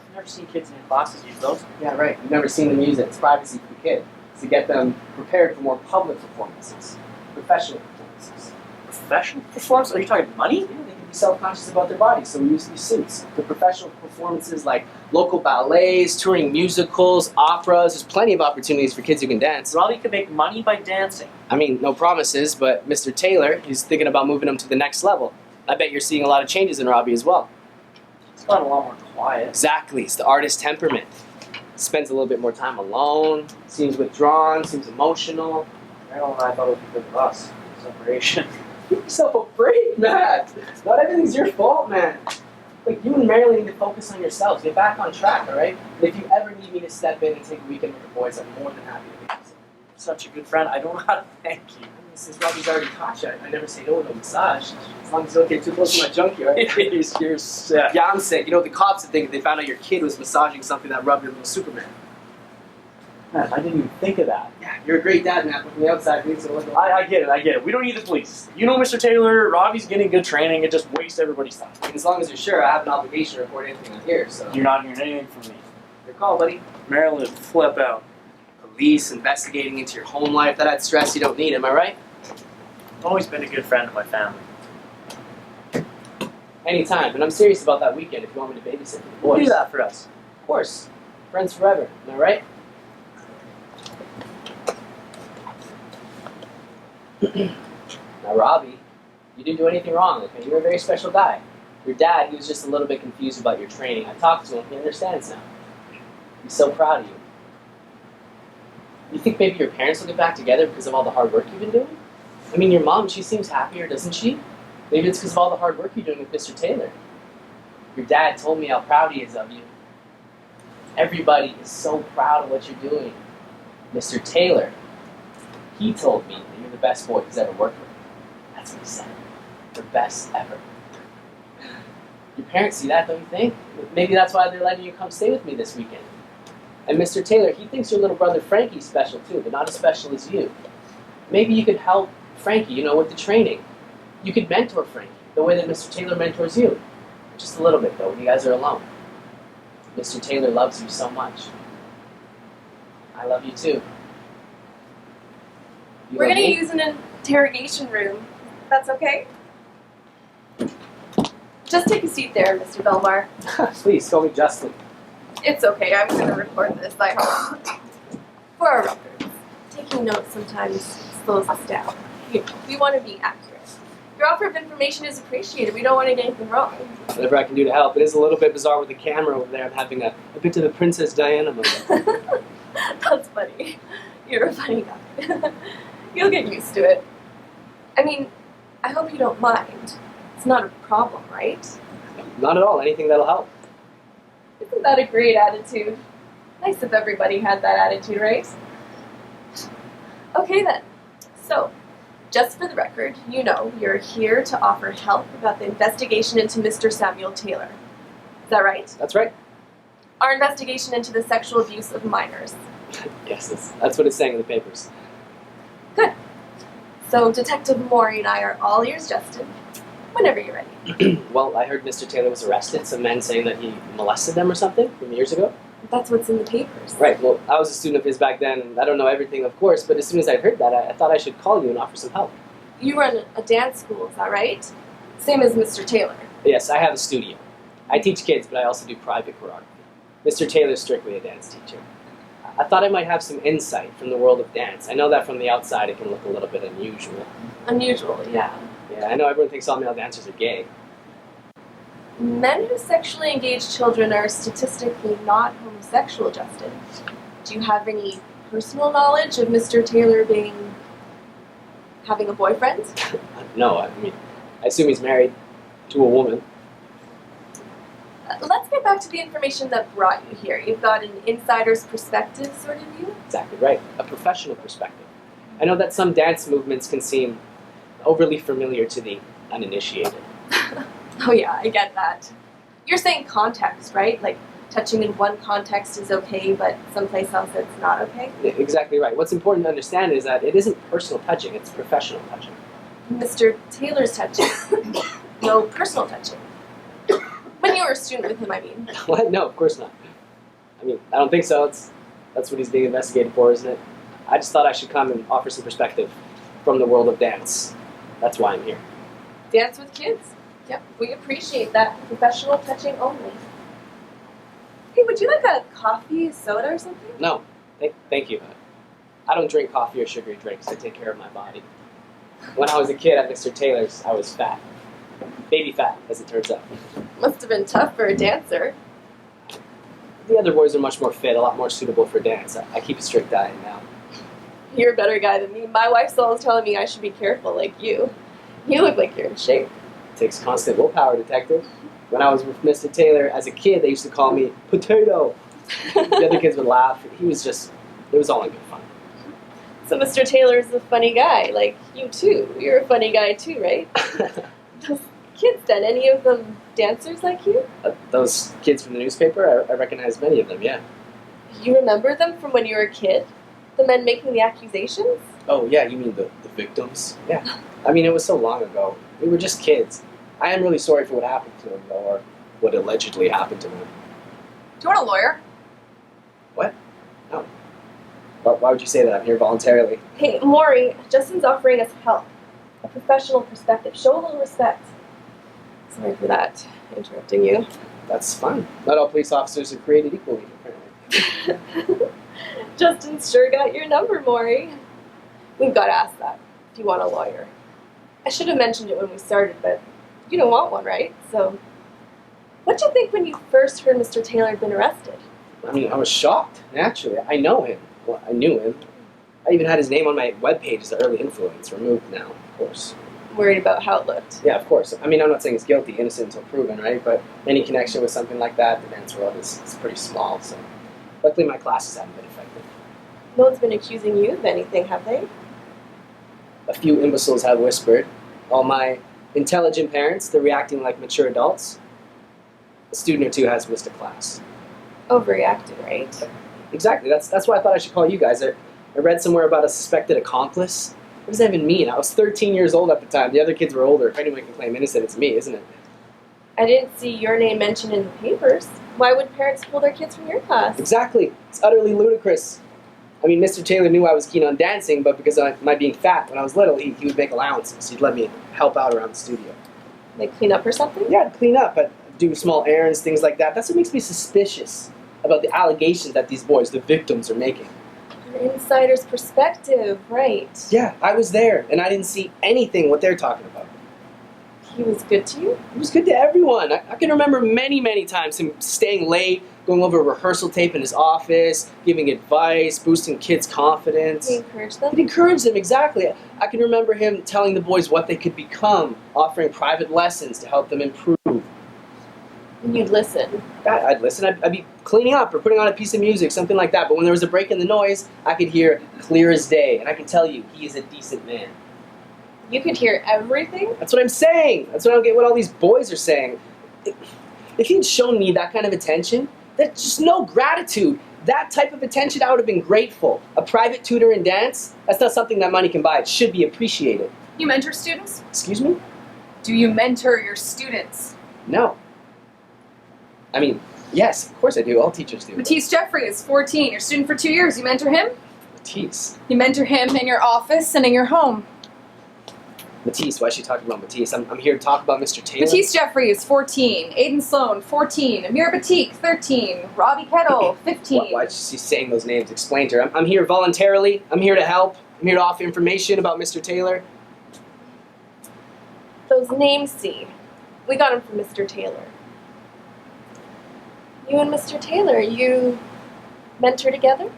I've never seen kids in your classes use those. Yeah, right. You've never seen them use it. It's privacy for the kid. It's to get them prepared for more public performances, professional performances. Professional performance? Are you talking money? Yeah, they can be self-conscious about their bodies, so we use these suits. The professional performances like local ballets, touring musicals, operas. There's plenty of opportunities for kids who can dance. Robbie could make money by dancing. I mean, no promises, but Mr. Taylor, he's thinking about moving him to the next level. I bet you're seeing a lot of changes in Robbie as well. He's gotten a lot more quiet. Exactly. It's the artist temperament. Spends a little bit more time alone, seems withdrawn, seems emotional. Marilyn and I thought it would be good for us. Separation. Give yourself a break, Matt. Not everything's your fault, man. Like, you and Marilyn need to focus on yourselves. Get back on track, all right? And if you ever need me to step in and take a weekend with the boys, I'm more than happy to do so. Such a good friend. I don't know how to thank you. I mean, since Robbie's already taught you, I never say no to a massage. As long as you don't get too close to my junkyard. You're sick. Yeah, I'm sick. You know, the cops would think if they found out your kid was massaging something that rubbed your little Superman. Man, I didn't even think of that. Yeah, you're a great dad, Matt, but from the outside, we need to look at I get it. We don't need the police. You know Mr. Taylor, Robbie's getting good training. It just wastes everybody's time. As long as you're sure, I have an obligation to report anything on here, so. You're not hearing anything from me. Your call, buddy. Marilyn, flip out. Police investigating into your home life, that adds stress you don't need, am I right? I've always been a good friend of my family. Anytime, but I'm serious about that weekend if you want me to babysit for the boys. Do that for us. Of course. Friends forever, am I right? Now, Robbie, you didn't do anything wrong, okay? You're a very special guy. Your dad, he was just a little bit confused about your training. I talked to him, he understands now. He's so proud of you. You think maybe your parents will get back together because of all the hard work you've been doing? I mean, your mom, she seems happier, doesn't she? Maybe it's because of all the hard work you're doing with Mr. Taylor. Your dad told me how proud he is of you. Everybody is so proud of what you're doing. Mr. Taylor, he told me that you're the best boy he's ever worked with. That's what he said. The best ever. Your parents see that, don't you think? Maybe that's why they're letting you come stay with me this weekend. And Mr. Taylor, he thinks your little brother Frankie's special too, but not as special as you. Maybe you could help Frankie, with the training. You could mentor Frankie the way that Mr. Taylor mentors you. Just a little bit though, when you guys are alone. Mr. Taylor loves you so much. I love you too. You We're love gonna me? use an interrogation room. That's okay? Just take a seat there, Mr. Belmar. Please, call me Justin. It's okay, I'm gonna record this, I hope. For our records. Taking notes sometimes slows us down. We want to be accurate. Your offer of information is appreciated. We don't want to get anything wrong. Whatever I can do to help. It is a little bit bizarre with the camera over there. I'm having a bit of the Princess Diana moment. That's funny. You're a funny guy. You'll get used to it. I mean, I hope you don't mind. It's not a problem, right? Not at all. Anything that'll help. Isn't that a great attitude? Nice if everybody had that attitude, right? Okay then. So, just for the record, you know you're here to offer help about the investigation into Mr. Samuel Taylor. Is that right? That's right. Our investigation into the sexual abuse of minors. Yes, that's what it's saying in the papers. Good. So, Detective Maury and I are all ears, Justin. Whenever you're ready. Well, I heard Mr. Taylor was arrested. Some men saying that he molested them or something from years ago. That's what's in the papers. Right, well, I was a student of his back then, and I don't know everything, of course, but as soon as I heard that, I thought I should call you and offer some help. You run a dance school, is that right? Same as Mr. Taylor. Yes, I have a studio. I teach kids, but I also do private choreography. Mr. Taylor's strictly a dance teacher. I thought I might have some insight from the world of dance. I know that from the outside it can look a little bit unusual. Unusual, yeah. Yeah, I know everyone thinks all male dancers are gay. Men who sexually engage children are statistically not homosexual, Justin. Do you have any personal knowledge of Mr. Taylor having a boyfriend? No, I mean, I assume he's married to a woman. Let's get back to the information that brought you here. You've got an insider's perspective sort of view? Exactly right, a professional perspective. I know that some dance movements can seem overly familiar to the uninitiated. Oh yeah, I get that. You're saying context, right? Like touching in one context is okay, but someplace else it's not okay? Exactly right. What's important to understand is that it isn't personal touching, it's professional touching. Mr. Taylor's touching. No personal touching. When you were a student with him, I mean. What? No, of course not. I mean, I don't think so. That's what he's being investigated for, isn't it? I just thought I should come and offer some perspective from the world of dance. That's why I'm here. Dance with kids. Yep, we appreciate that. Professional touching only. Hey, would you like a coffee, soda, or something? No, thank you. I don't drink coffee or sugary drinks. I take care of my body. When I was a kid at Mr. Taylor's, I was fat. Baby fat, as it turns out. Must have been tough for a dancer. The other boys are much more fit, a lot more suitable for dance. I keep a strict diet now. You're a better guy than me. My wife's always telling me I should be careful like you. You look like you're in shape. It takes constant willpower, detective. When I was with Mr. Taylor as a kid, they used to call me Potato. The other kids would laugh. It was all in good fun. So Mr. Taylor's a funny guy, like you too. You're a funny guy too, right? Those kids then, any of them dancers like you? Those kids from the newspaper, I recognize many of them, yeah. You remember them from when you were a kid? The men making the accusations? Oh, yeah, you mean the victims? Yeah. I mean, it was so long ago. We were just kids. I am really sorry for what happened to them, though, or what allegedly happened to them. Do you want a lawyer? What? No. Why would you say that? I'm here voluntarily. Hey, Maury, Justin's offering us help. A professional perspective. Show a little respect. Sorry for that, interrupting you. That's fine. Not all police officers are created equally, apparently. Justin's sure got your number, Maury. We've got to ask that, if you want a lawyer. I should have mentioned it when we started, but you don't want one, right? So, what'd you think when you first heard Mr. Taylor had been arrested? I mean, I was shocked, naturally. I know him. Well, I knew him. I even had his name on my webpage as an early influence, removed now, of course. Worried about how it looked. Yeah, of course. I mean, I'm not saying he's guilty, innocent until proven, right? But any connection with something like that, the dance world is pretty small, so luckily my classes haven't been affected. No one's been accusing you of anything, have they? A few imbeciles have whispered. All my intelligent parents, they're reacting like mature adults. A student or two has missed a class. Overreacting, right? Exactly. That's why I thought I should call you guys. I read somewhere about a suspected accomplice. What does that even mean? I was 13 years old at the time. The other kids were older. If anyone can claim innocent, it's me, isn't it? I didn't see your name mentioned in the papers. Why would parents pull their kids from your class? Exactly. It's utterly ludicrous. I mean, Mr. Taylor knew I was keen on dancing, but because of my being fat when I was little, he would make allowances. He'd let me help out around the studio. Like clean up or something? Yeah, I'd clean up, but do small errands, things like that. That's what makes me suspicious about the allegations that these boys, the victims, are making. An insider's perspective, right? Yeah, I was there, and I didn't see anything what they're talking about. He was good to you? He was good to everyone. I can remember many, many times him staying late, going over rehearsal tape in his office, giving advice, boosting kids' confidence. He encouraged them? He'd encourage them, exactly. I can remember him telling the boys what they could become, offering private lessons to help them improve. And you'd listen. I'd listen. I'd be cleaning up or putting on a piece of music, something like that. But when there was a break in the noise, I could hear clear as day. And I can tell you, he is a decent man. You could hear everything? That's what I'm saying. That's what I don't get what all these boys are saying. If he'd shown me that kind of attention, there's just no gratitude. That type of attention, I would have been grateful. A private tutor in dance, that's not something that money can buy. It should be appreciated. You mentor students? Excuse me? Do you mentor your students? No. I mean, yes, of course I do. All teachers do. Matisse Jeffrey is 14. Your student for 2 years. You mentor him? Matisse. You mentor him in your office and in your home. Matisse, why is she talking about Matisse? I'm here to talk about Mr. Taylor. Matisse Jeffrey is 14. Aiden Sloan, 14. Amir Batik, 13. Robbie Kettle, 15. Why is she saying those names? Explain to her. I'm here voluntarily. I'm here to help. I'm here to offer information about Mr. Taylor. Those names, see. We got them from Mr. Taylor. You and Mr. Taylor, you mentor together?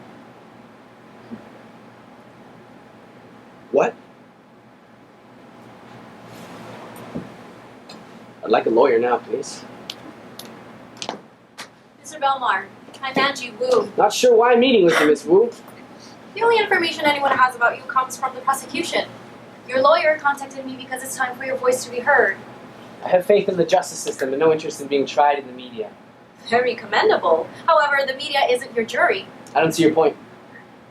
What? I'd like a lawyer now, please. Mr. Belmar, I'm Angie Wu. Not sure why I'm meeting with you, Miss Wu. The only information anyone has about you comes from the prosecution. Your lawyer contacted me because it's time for your voice to be heard. I have faith in the justice system and no interest in being tried in the media. Very commendable. However, the media isn't your jury. I don't see your point.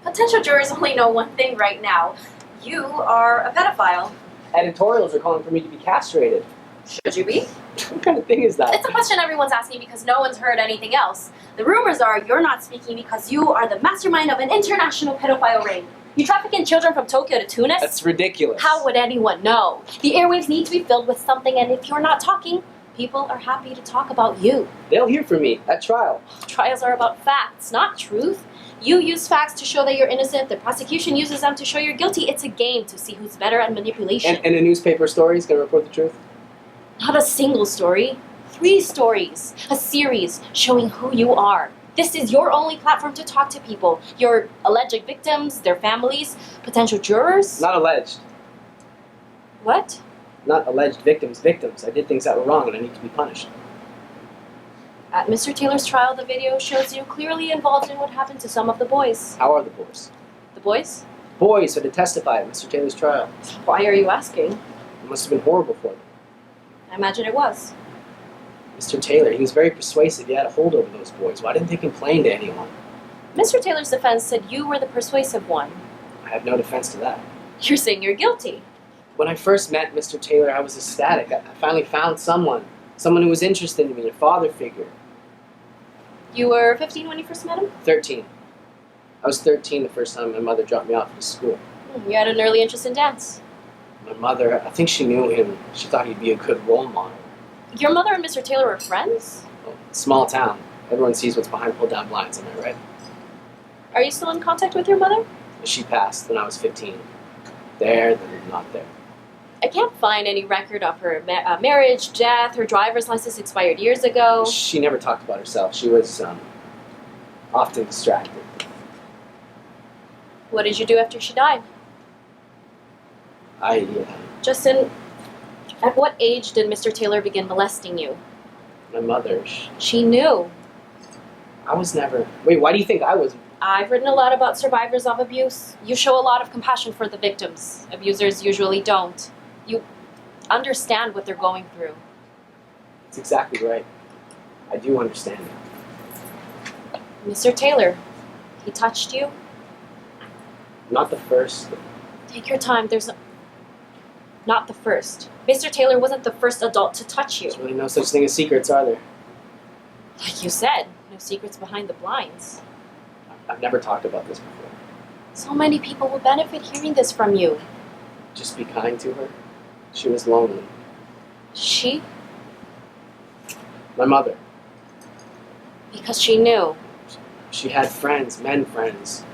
Potential jurors only know one thing right now. You are a pedophile. Editorials are calling for me to be castrated. Should you be? What kind of thing is that? It's a question everyone's asking because no one's heard anything else. The rumors are you're not speaking because you are the mastermind of an international pedophile ring. You traffic in children from Tokyo to Tunis? That's ridiculous. How would anyone know? The airwaves need to be filled with something, and if you're not talking, people are happy to talk about you. They'll hear from me at trial. Trials are about facts, not truth. You use facts to show that you're innocent. The prosecution uses them to show you're guilty. It's a game to see who's better at manipulation. And a newspaper story is going to report the truth? Not a single story. 3 stories. A series showing who you are. This is your only platform to talk to people. Your alleged victims, their families, potential jurors. Not alleged. What? Not alleged victims. Victims. I did things that were wrong and I need to be punished. At Mr. Taylor's trial, the video shows you clearly involved in what happened to some of the boys. How are the boys? The boys? Boys are to testify at Mr. Taylor's trial. Why are you asking? It must have been horrible for them. I imagine it was. Mr. Taylor, he was very persuasive. He had a hold over those boys. Why didn't they complain to anyone? Mr. Taylor's defense said you were the persuasive one. I have no defense to that. You're saying you're guilty. When I first met Mr. Taylor, I was ecstatic. I finally found someone who was interested in me, a father figure. You were 15 when you first met him? 13. I was 13 the first time my mother dropped me off to school. You had an early interest in dance. My mother, I think she knew him. She thought he'd be a good role model. Your mother and Mr. Taylor were friends? Well, small town. Everyone sees what's behind pulled-down blinds, am I right? Are you still in contact with your mother? She passed when I was 15. There, then not there. I can't find any record of her marriage, death, her driver's license expired years ago. She never talked about herself. She was often distracted. What did you do after she died? Justin, at what age did Mr. Taylor begin molesting you? My mother, She knew. I was never... Wait, why do you think I was... I've written a lot about survivors of abuse. You show a lot of compassion for the victims. Abusers usually don't. You understand what they're going through. That's exactly right. I do understand it. Mr. Taylor, he touched you? Not the first. Take your time. Not the first. Mr. Taylor wasn't the first adult to touch you. There's really no such thing as secrets, are there? Like you said, no secrets behind the blinds. I've never talked about this before. So many people will benefit hearing this from you. Just be kind to her. She was lonely. She? My mother. Because she knew. She had friends, men friends.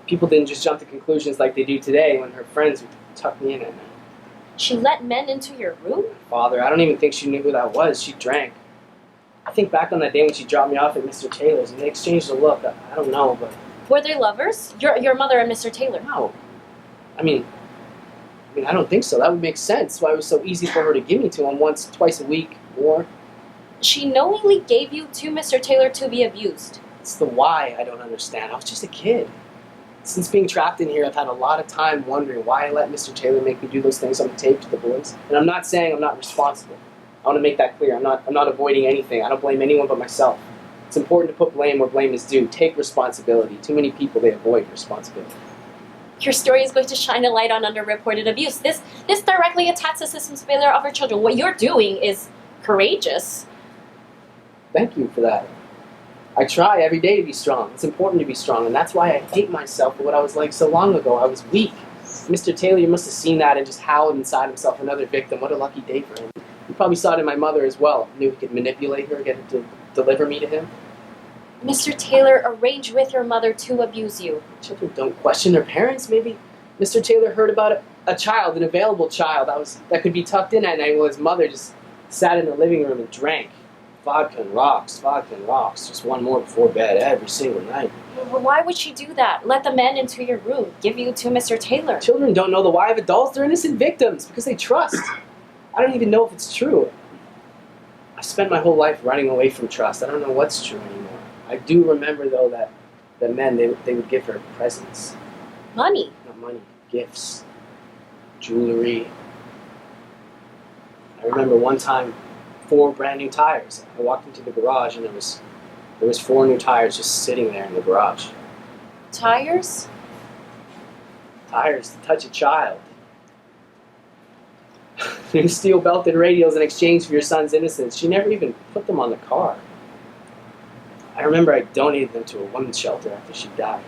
People didn't just jump to conclusions like they do today when her friends would tuck me in at night. She let men into your room? Father, I don't even think she knew who that was. She drank. I think back on that day when she dropped me off at Mr. Taylor's and they exchanged a look. I don't know, but Were they lovers? Your mother and Mr. Taylor? no. I mean, I don't think so. That would make sense. Why it was so easy for her to give me to him once, twice a week, more. She knowingly gave you to Mr. Taylor to be abused. It's the why I don't understand. I was just a kid. Since being trapped in here, I've had a lot of time wondering why I let Mr. Taylor make me do those things on the tape to the boys. And I'm not saying I'm not responsible. I want to make that clear. I'm not avoiding anything. I don't blame anyone but myself. It's important to put blame where blame is due. Take responsibility. Too many people, they avoid responsibility. Your story is going to shine a light on underreported abuse. This directly attacks the system's failure of our children. What you're doing is courageous. Thank you for that. I try every day to be strong. It's important to be strong, and that's why I hate myself for what I was like so long ago. I was weak. Mr. Taylor, you must have seen that and just howled inside himself, another victim. What a lucky day for him. You probably saw it in my mother as well. Knew he could manipulate her, get her to deliver me to him. Mr. Taylor arranged with your mother to abuse you. Children don't question their parents. Maybe Mr. Taylor heard about a child, an available child that could be tucked in at night while his mother just sat in the living room and drank. Vodka and rocks, just one more before bed every single night. Well, why would she do that? Let the men into your room, give you to Mr. Taylor. Children don't know the why of adults. They're innocent victims because they trust. I don't even know if it's true. I spent my whole life running away from trust. I don't know what's true anymore. I do remember, though, that the men, they would give her presents. Money. Not money, gifts, jewelry. I remember one time, 4 brand new tires. I walked into the garage and there was 4 new tires just sitting there in the garage. Tires? Tires to touch a child. New steel-belted radials in exchange for your son's innocence. She never even put them on the car. I remember I donated them to a women's shelter after she died.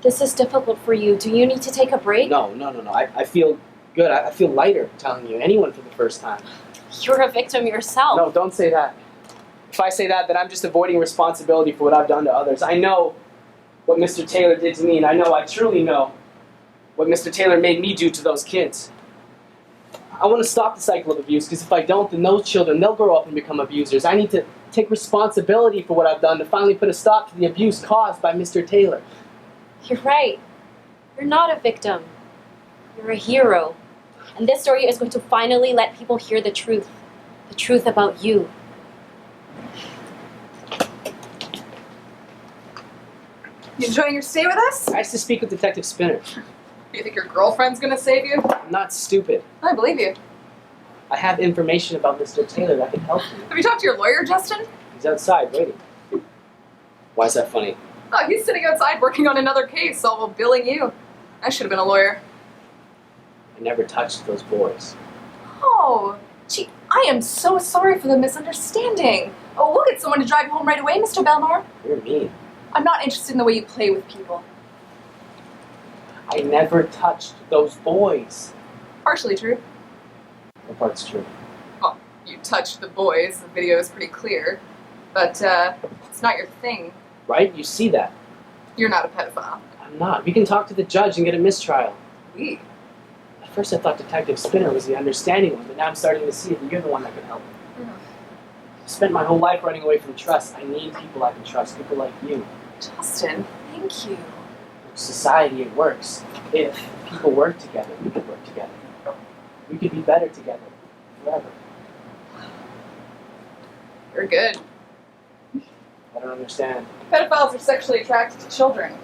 This is difficult for you. Do you need to take a break? No. I feel good. I feel lighter telling you. Anyone for the first time. You're a victim yourself. No, don't say that. If I say that, then I'm just avoiding responsibility for what I've done to others. I know what Mr. Taylor did to me, and I truly know what Mr. Taylor made me do to those kids. I want to stop the cycle of abuse, because if I don't, then those children, they'll grow up and become abusers. I need to take responsibility for what I've done to finally put a stop to the abuse caused by Mr. Taylor. You're right. You're not a victim. You're a hero. And this story is going to finally let people hear the truth about you. You enjoying your stay with us? Nice to speak with Detective Spinner. You think your girlfriend's gonna save you? I'm not stupid. I believe you. I have information about Mr. Taylor that can help you. Have you talked to your lawyer, Justin? He's outside waiting. Why is that funny? Oh, he's sitting outside working on another case, all while billing you. I should have been a lawyer. I never touched those boys. Oh, gee, I am so sorry for the misunderstanding. Oh, we'll get someone to drive you home right away, Mr. Belmar. You're mean. I'm not interested in the way you play with people. I never touched those boys. Partially true. What part's true? Well, you touched the boys. The video is pretty clear. But, it's not your thing. Right? You see that. You're not a pedophile. I'm not. We can talk to the judge and get a mistrial. We? At first I thought Detective Spinner was the understanding one, but now I'm starting to see that you're the one that can help me. I've spent my whole life running away from trust. I need people I can trust, people like you. Justin, thank you. Society, it works. If people work together, we could work together. We could be better together. Forever. You're good. I don't understand. Pedophiles are sexually attracted to children.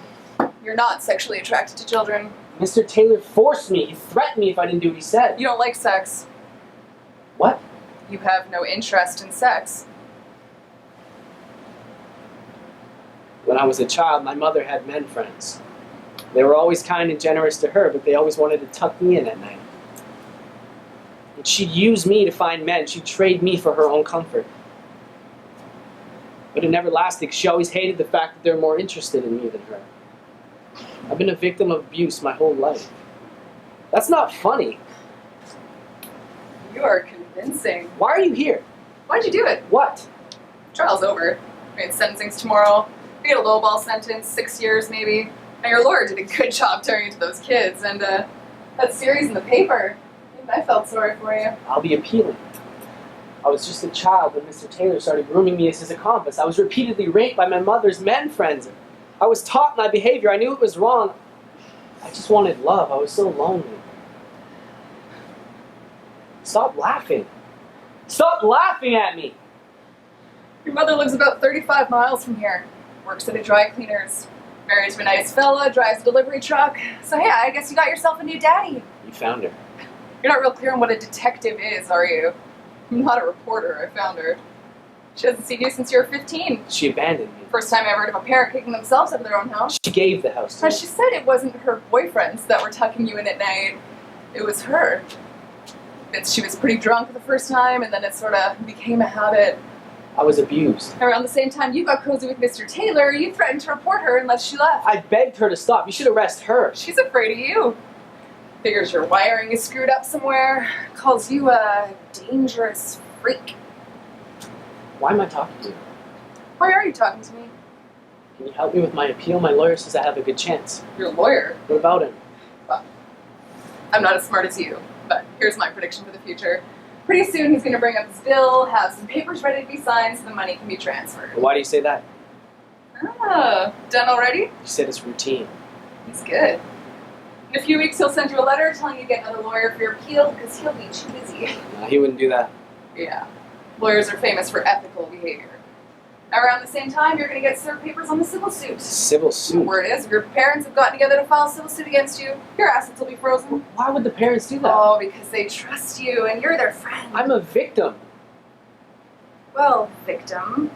You're not sexually attracted to children. Mr. Taylor forced me. He threatened me if I didn't do what he said. You don't like sex. What? You have no interest in sex. When I was a child, my mother had men friends. They were always kind and generous to her, but they always wanted to tuck me in at night. And she'd use me to find men. She'd trade me for her own comfort. But it never lasted. She always hated the fact that they're more interested in me than her. I've been a victim of abuse my whole life. That's not funny. You are convincing. Why are you here? Why'd you do it? What? Trial's over. I mean, sentencing's tomorrow. You get a lowball sentence, 6 years maybe. And your lawyer did a good job turning you to those kids, and That series in the paper. Even I felt sorry for you. I'll be appealing. I was just a child when Mr. Taylor started grooming me as his accomplice. I was repeatedly raped by my mother's men friends. I was taught my behavior. I knew it was wrong. I just wanted love. I was so lonely. Stop laughing. Stop laughing at me! Your mother lives about 35 miles from here. Works at a dry cleaners. Married to a nice fella, drives a delivery truck. So yeah, I guess you got yourself a new daddy. You found her. You're not real clear on what a detective is, are you? I'm not a reporter, I found her. She hasn't seen you since you were 15. She abandoned me. First time I ever heard of a parent kicking themselves out of their own house. She gave the house to Now, me. she said it wasn't her boyfriends that were tucking you in at night. It was her. She was pretty drunk the first time, and then it sort of became a habit. I was abused. Around the same time you got cozy with Mr. Taylor, you threatened to report her unless she left. I begged her to stop. You should arrest her. She's afraid of you. Figures your wiring is screwed up somewhere. Calls you a dangerous freak. Why am I talking to you? Why are you talking to me? Can you help me with my appeal? My lawyer says I have a good chance. You're a lawyer. What about him? I'm not as smart as you, but here's my prediction for the future. Pretty soon he's going to bring up his bill, have some papers ready to be signed so the money can be transferred. Why do you say that? Ah, done already? You said it's routine. He's good. In a few weeks he'll send you a letter telling you to get another lawyer for your appeal because he'll be too busy. No, he wouldn't do that. Yeah. Lawyers are famous for ethical behavior. Around the same time, you're going to get served papers on the civil suit. Civil suit? Word is, if your parents have gotten together to file a civil suit against you, your assets will be frozen. Why would the parents do that? Oh, because they trust you and you're their friend. I'm a victim. Well, victim,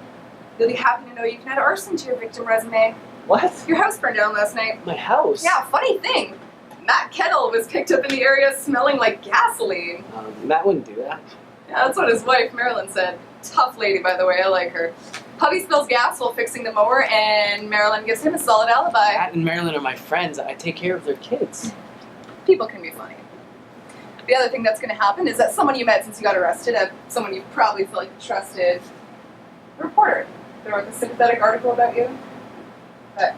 you'll be happy to know you can add arson to your victim resume. What? Your house burned down last night. My house? Yeah, funny thing. Matt Kettle was picked up in the area smelling like gasoline. Matt wouldn't do that. Yeah, that's what his wife, Marilyn, said. Tough lady, by the way, I like her. Hubby spills gas while fixing the mower, and Marilyn gives him a solid alibi. Matt and Marilyn are my friends. I take care of their kids. People can be funny. The other thing that's going to happen is that someone you met since you got arrested, someone you probably feel like you trusted, a reporter. They wrote a sympathetic article about you. But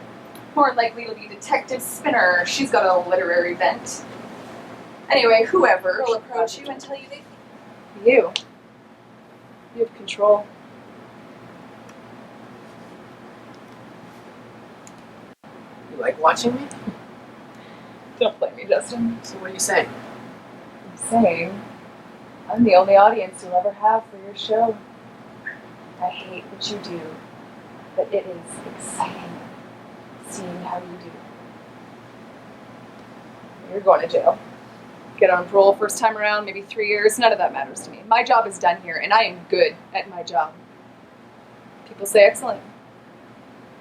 more than likely it'll be Detective Spinner. She's got a literary bent. Anyway, whoever will approach you and tell you you have control. You like watching me? Don't blame me, Justin. So what are you saying? I'm saying I'm the only audience you'll ever have for your show. I hate what you do, but it is exciting seeing how you do. You're going to jail. Get on parole first time around, maybe 3 years. None of that matters to me. My job is done here, and I am good at my job. People say excellent.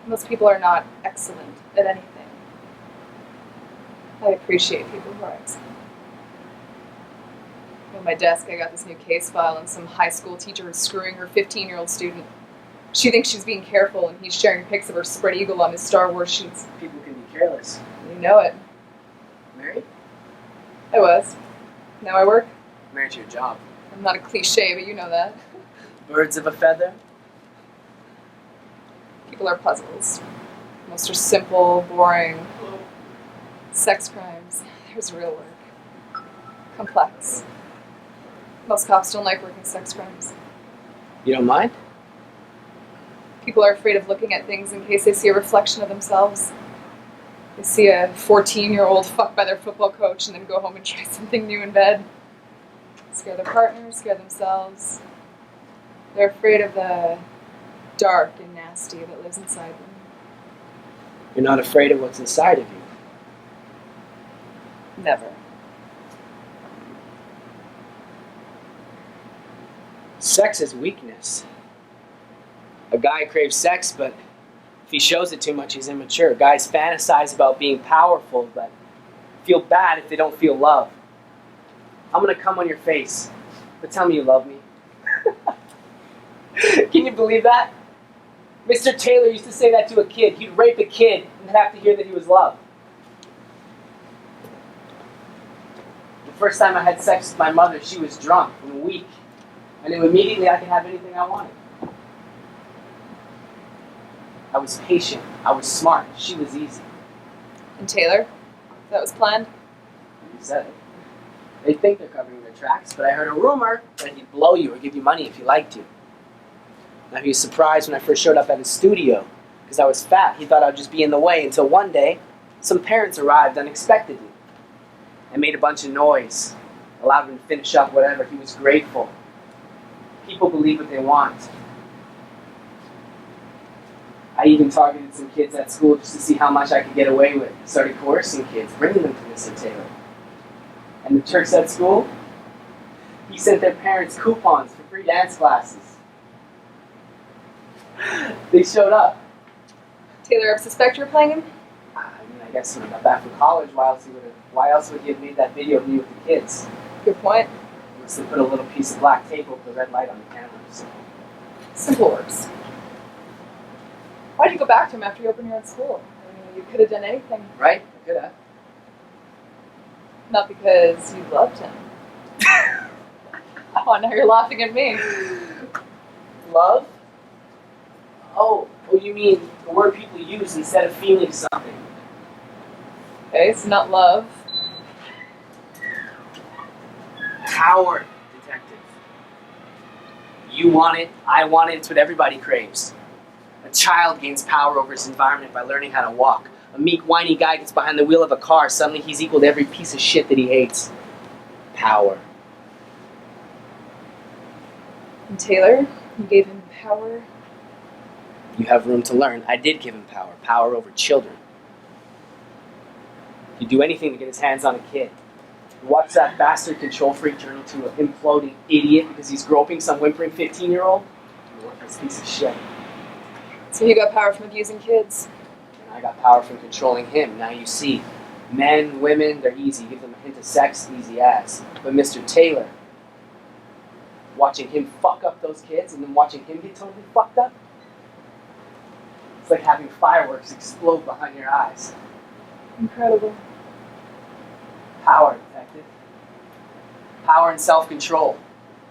Most people are not excellent at anything. I appreciate people who are excellent. On my desk, I got this new case file, and some high school teacher is screwing her 15-year-old student. She thinks she's being careful, and he's sharing pics of her spread eagle on his Star Wars sheets. People can be careless. You know it. Married? I was. Now I work. Married to your job. I'm not a cliche, but you know that. Birds of a feather? People are puzzles. Most are simple, boring. Sex crimes. There's real work. Complex. Most cops don't like working sex crimes. You don't mind? People are afraid of looking at things in case they see a reflection of themselves. They see a 14-year-old fucked by their football coach and then go home and try something new in bed. Scare their partner, scare themselves. They're afraid of the dark and nasty that lives inside them. You're not afraid of what's inside of you. Never. Sex is weakness. A guy craves sex, but if he shows it too much, he's immature. Guys fantasize about being powerful, but feel bad if they don't feel love. I'm gonna come on your face, but tell me you love me. Can you believe that? Mr. Taylor used to say that to a kid. He'd rape a kid and then have to hear that he was loved. The first time I had sex with my mother, she was drunk and weak. I knew immediately I could have anything I wanted. I was patient. I was smart. She was easy. And Taylor? That was planned? He said it. They think they're covering their tracks, but I heard a rumor that he'd blow you or give you money if he liked you. Now he was surprised when I first showed up at his studio because I was fat. He thought I'd just be in the way until one day some parents arrived unexpectedly and made a bunch of noise, allowed him to finish up whatever. He was grateful. People believe what they want. I even targeted some kids at school just to see how much I could get away with. Started coercing kids, bringing them to Mr. Taylor. And the Turks at school, he sent their parents coupons for free dance classes. They showed up. Taylor ever suspect you were playing him? I mean, I guess when I got back from college, why else would he have made that video of me with the kids? Good point. Unless they put a little piece of black tape over the red light on the cameras. Simple works. Why'd you go back to him after you opened your own school? I mean, you could have done anything. Right? I could have. Not because you loved him. Oh, now you're laughing at me. Love? Oh, you mean the word people use instead of feeling something. Okay, it's not love. Power, detective. You want it, I want it, it's what everybody craves. A child gains power over his environment by learning how to walk. A meek, whiny guy gets behind the wheel of a car, suddenly he's equal to every piece of shit that he hates. Power. And Taylor, you gave him power. You have room to learn. I did give him power. Power over children. He'd do anything to get his hands on a kid. Watch that bastard control freak turn into an imploding idiot because he's groping some whimpering 15-year-old? You're a worthless piece of shit. So you got power from abusing kids. And I got power from controlling him. Now you see. Men, women, they're easy. Give them a hint of sex, easy as. But Mr. Taylor, watching him fuck up those kids and then watching him get totally fucked up, it's like having fireworks explode behind your eyes. Incredible. Power, detective. Power and self-control.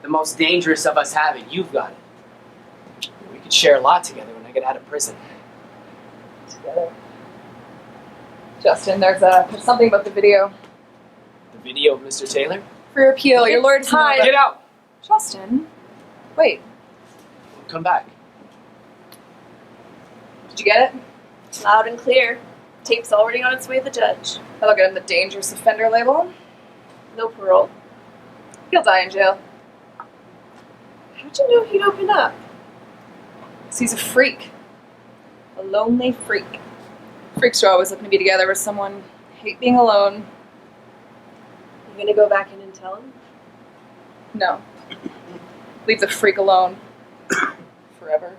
The most dangerous of us have it. You've got it. We could share a lot together when I get out of prison. Together. Justin, there's something about the video. The video of Mr. Taylor? For your appeal, your lawyer doesn't know Time. about- Get out! Justin, wait, Come back. did you get it? Loud and clear. Tape's already on its way to the judge. That'll get him the dangerous offender label. No parole. He'll die in jail. How'd you know he'd open up? 'Cause he's a freak. A lonely freak. Freaks are always looking to be together with someone. Hate being alone. You gonna go back in and tell him? No. Leave the freak alone. Forever.